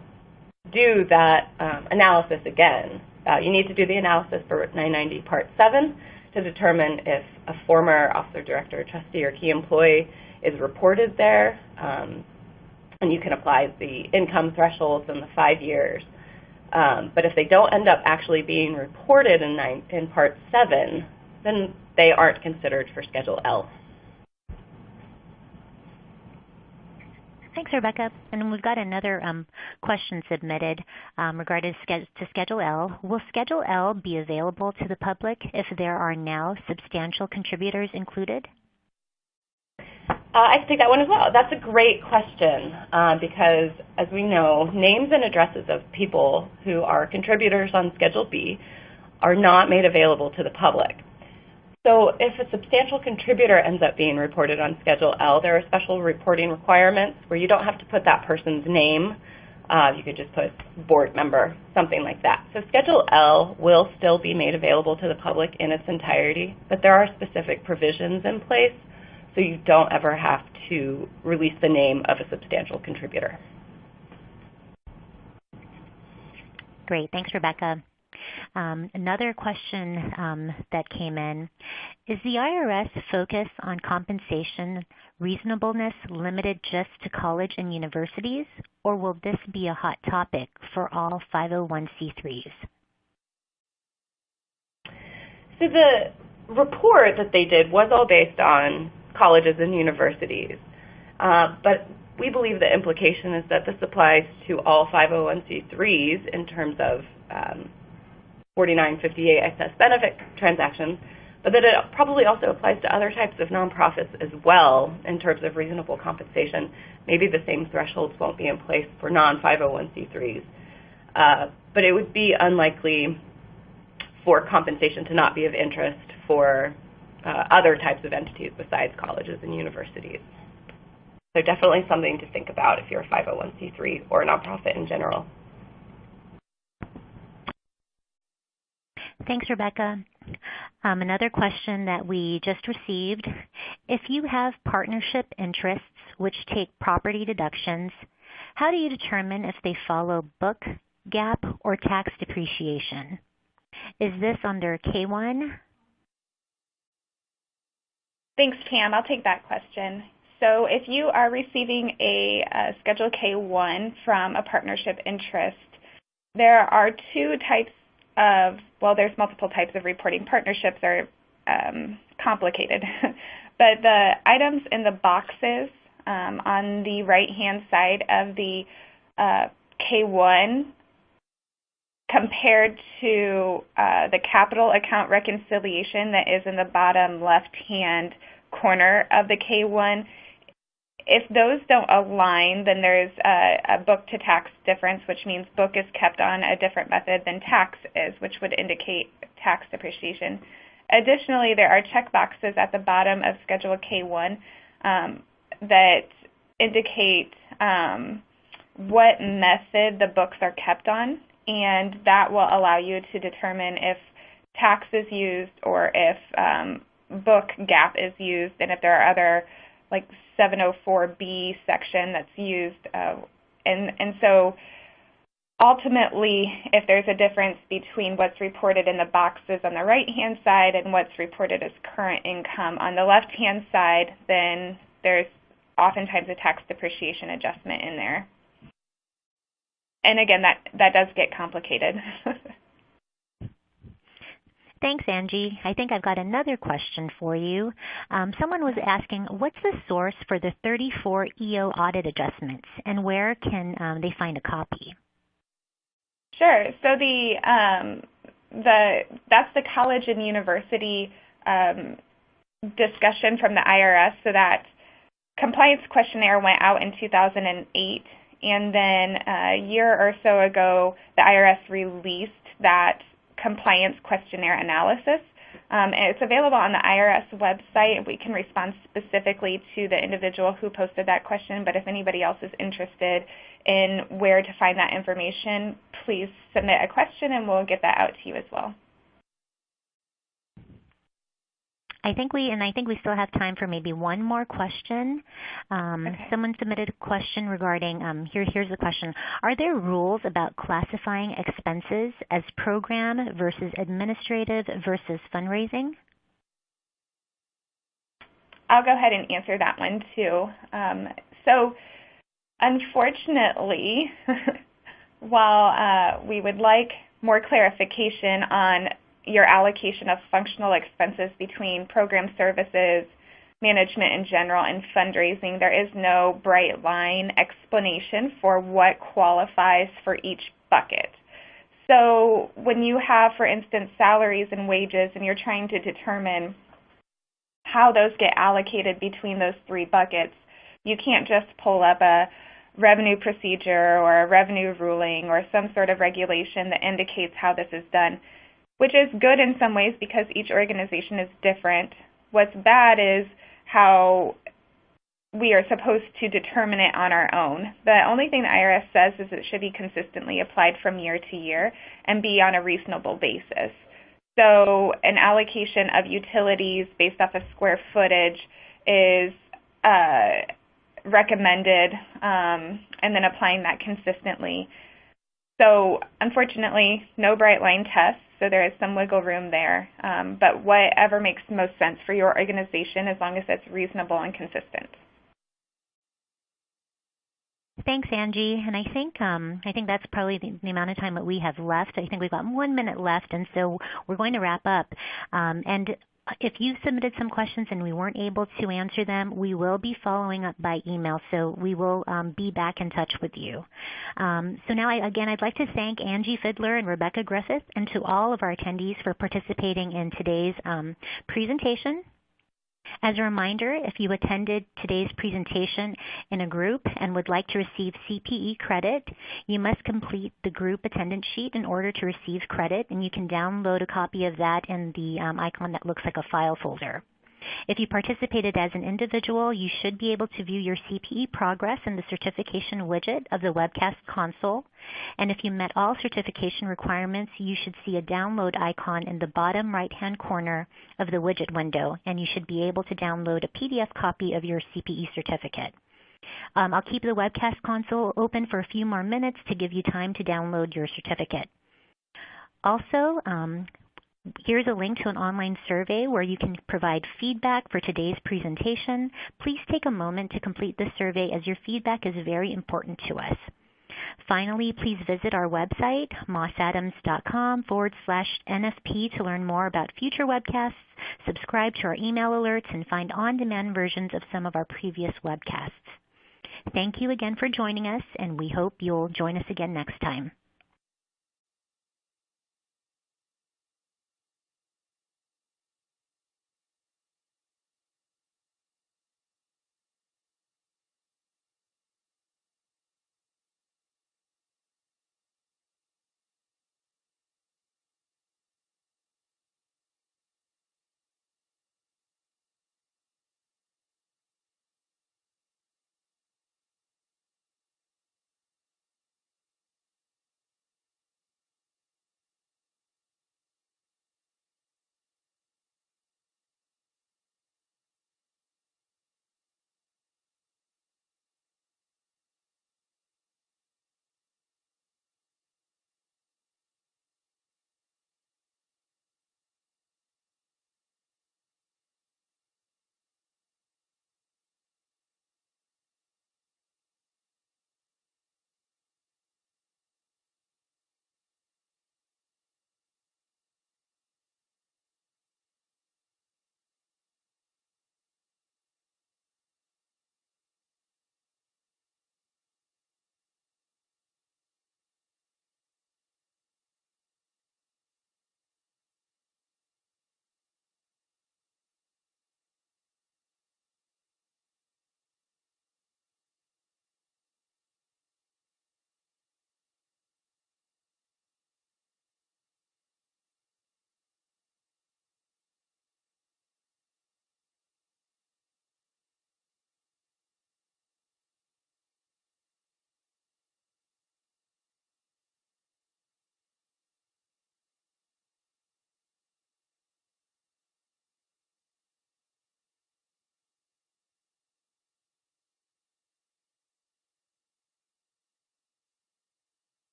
do that analysis again. You need to do the analysis for 990 Part 7 to determine if a former officer, director, trustee, or key employee is reported there, and you can apply the income thresholds in the 5 years. But if they don't end up actually being reported in Part 7, then they aren't considered for Schedule L. Thanks, Rebecca. And we've got another question submitted regarding to Schedule L. Will Schedule L be available to the public if there are now substantial contributors included? I can take that one as well. That's a great question because, as we know, names and addresses of people who are contributors on Schedule B are not made available to the public. So if a substantial contributor ends up being reported on Schedule L, there are special reporting requirements where you don't have to put that person's name. You could just put board member, something like that. So Schedule L will still be made available to the public in its entirety, but there are specific provisions in place so you don't ever have to release the name of a substantial contributor. Great. Thanks, Rebecca. Another question that came in, is the IRS focus on compensation reasonableness limited just to college and universities, or will this be a hot topic for all 501c3s? So the report that they did was all based on colleges and universities, but we believe the implication is that this applies to all 501c3s in terms of 4958 excess benefit transactions, but that it probably also applies to other types of nonprofits as well in terms of reasonable compensation. Maybe the same thresholds won't be in place for non-501c3s, but it would be unlikely for compensation to not be of interest for other types of entities besides colleges and universities. So definitely something to think about if you're a 501c3 or a nonprofit in general. Thanks, Rebecca. Another question that we just received. If you have partnership interests which take property deductions, how do you determine if they follow book, GAAP, or tax depreciation? Is this under K1? Thanks, Pam. I'll take that question. So if you are receiving a Schedule K-1 from a partnership interest, there are two types of, well, there's multiple types of reporting. Partnerships are complicated. But the items in the boxes on the right-hand side of the K-1 compared to the capital account reconciliation that is in the bottom left-hand corner of the K-1, if those don't align, then there's a book-to-tax difference, which means book is kept on a different method than tax is, which would indicate tax depreciation. Additionally, there are checkboxes at the bottom of Schedule K-1 that indicate what method the books are kept on, and that will allow you to determine if tax is used or if book GAAP is used, and if there are other, like 704B section that's used. And so ultimately, if there's a difference between what's reported in the boxes on the right-hand side and what's reported as current income on the left-hand side, then there's oftentimes a tax depreciation adjustment in there. And again, that does get complicated. Thanks, Angie. I think I've got another question for you. Someone was asking, what's the source for the 34 EO audit adjustments, and where can they find a copy? Sure. So that's the college and university discussion from the IRS. So that compliance questionnaire went out in 2008, and then a year or so ago, the IRS released that compliance questionnaire analysis. And it's available on the IRS website. We can respond specifically to the individual who posted that question, but if anybody else is interested in where to find that information, please submit a question and we'll get that out to you as well. I think we still have time for maybe one more question. Okay. Someone submitted a question regarding, here's the question. Are there rules about classifying expenses as program versus administrative versus fundraising? I'll go ahead and answer that one too. So unfortunately, while we would like more clarification on your allocation of functional expenses between program services, management in general, and fundraising, there is no bright line explanation for what qualifies for each bucket. So when you have, for instance, salaries and wages, and you're trying to determine how those get allocated between those three buckets, you can't just pull up a revenue procedure or a revenue ruling or some sort of regulation that indicates how this is done, which is good in some ways because each organization is different. What's bad is how we are supposed to determine it on our own. The only thing the IRS says is it should be consistently applied from year to year and be on a reasonable basis. So an allocation of utilities based off of square footage is recommended, and then applying that consistently. So unfortunately, no bright line tests, so there is some wiggle room there. But whatever makes most sense for your organization, as long as it's reasonable and consistent. Thanks, Angie. And I think that's probably the amount of time that we have left. I think we've got 1 minute left, and so we're going to wrap up. And if you submitted some questions and we weren't able to answer them, we will be following up by email, so we will be back in touch with you. So now, I'd like to thank Angie Fidler and Rebecca Griffith, and to all of our attendees for participating in today's presentation. As a reminder, if you attended today's presentation in a group and would like to receive CPE credit, you must complete the group attendance sheet in order to receive credit, and you can download a copy of that in the icon that looks like a file folder. If you participated as an individual, you should be able to view your CPE progress in the certification widget of the webcast console. And if you met all certification requirements, you should see a download icon in the bottom right-hand corner of the widget window, and you should be able to download a PDF copy of your CPE certificate. I'll keep the webcast console open for a few more minutes to give you time to download your certificate. Also, here's a link to an online survey where you can provide feedback for today's presentation. Please take a moment to complete this survey as your feedback is very important to us. Finally, please visit our website, mossadams.com/NFP to learn more about future webcasts, subscribe to our email alerts, and find on-demand versions of some of our previous webcasts. Thank you again for joining us, and we hope you'll join us again next time.